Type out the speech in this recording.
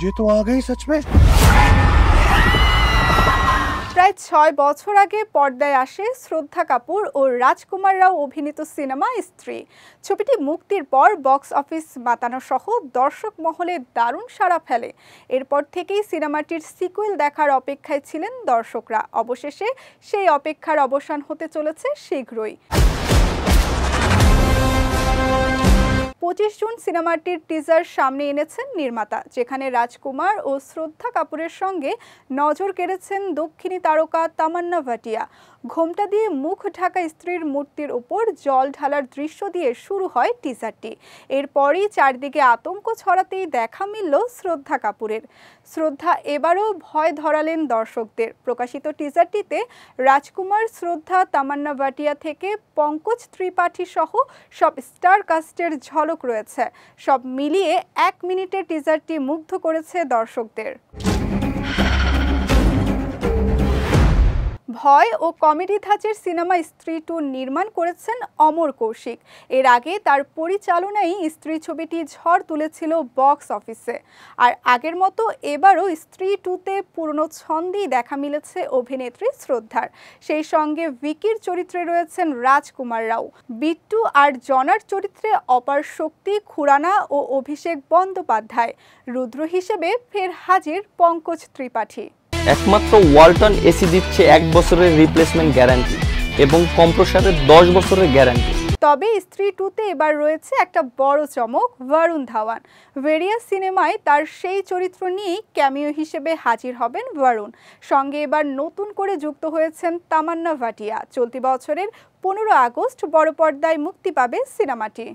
ये तो आ गई सच में। প্রায় ৬ বছর আগে পর্দায় আসে শ্রদ্ধা কাপুর ও রাজকুমার রাও অভিনীত সিনেমা স্ত্রী। ছবিটি মুক্তির পর বক্স অফিস মাতানো সহ দর্শক মহলে দারুণ সাড়া ফেলে। এরপর থেকেই সিনেমাটির সিকুয়েল দেখার অপেক্ষায় ছিলেন দর্শকরা। অবশেষে সেই অপেক্ষার অবসান হতে চলেছে শীঘ্রই। ২৫ জুন সিনেমাটির টিজার সামনে এনেছেন নির্মাতা, যেখানে রাজকুমার ও শ্রদ্ধা কাপুরের সঙ্গে নজর কেড়েছেন দক্ষিণী তারকা তামান্না ভাটিয়া। ঘোমটা দিয়ে মুখ ঢাকা স্ত্রীর মূর্তির ওপর জল ঢালার দৃশ্য দিয়ে শুরু হয় টিজারটি। এরপরই চারদিকে আতঙ্ক ছড়াতেই দেখা মিলল শ্রদ্ধা কাপুরের। শ্রদ্ধা এবারও ভয় ধরালেন দর্শকদের। প্রকাশিত টিজারটিতে রাজকুমার, শ্রদ্ধা, তামান্না ভাটিয়া থেকে পঙ্কজ ত্রিপাঠী সহ সব স্টার কাস্টের ঝলক রয়েছে। সব মিলিয়ে ১ মিনিটের টিজারটি মুগ্ধ করেছে দর্শকদের। ভয় ও কমেডি ধাঁচের সিনেমা স্ত্রী ২ নির্মাণ করেছেন অমর কৌশিক। এর আগে তার পরিচালনায় স্ত্রী ছবিটি ঝড় তুলেছিল বক্স অফিসে। আর আগের মতো এবারও স্ত্রী ২তে পুরনো ছন্দেই দেখা মিলেছে অভিনেত্রী শ্রদ্ধার। সেই সঙ্গে ভিকির চরিত্রে রয়েছেন রাজকুমার রাও। বিট্টু আর জনার চরিত্রে অপার শক্তি, খুরানা ও অভিষেক বন্দ্যোপাধ্যায়। রুদ্র হিসেবে ফের হাজির পঙ্কজ ত্রিপাঠী। একমাত্র ওয়ালটন এসি দিচ্ছে ১ বছরের রিপ্লেসমেন্ট গ্যারান্টি এবং কম্প্রেসারের ১০ বছরের গ্যারান্টি। তবে স্ত্রী ২তে এবার রয়েছে একটা বড় চমক, বরুণ ধাওয়ান। ভেরিয়াস সিনেমায় তার সেই চরিত্র নিয়েই ক্যামিও হিসেবে হাজির হবেন বরুণ। সঙ্গে এবার নতুন করে যুক্ত হয়েছেন তামান্না ভাটিয়া। চলতি বছরের ১৫ আগস্ট বড় পর্দায় মুক্তি পাবে সিনেমাটি।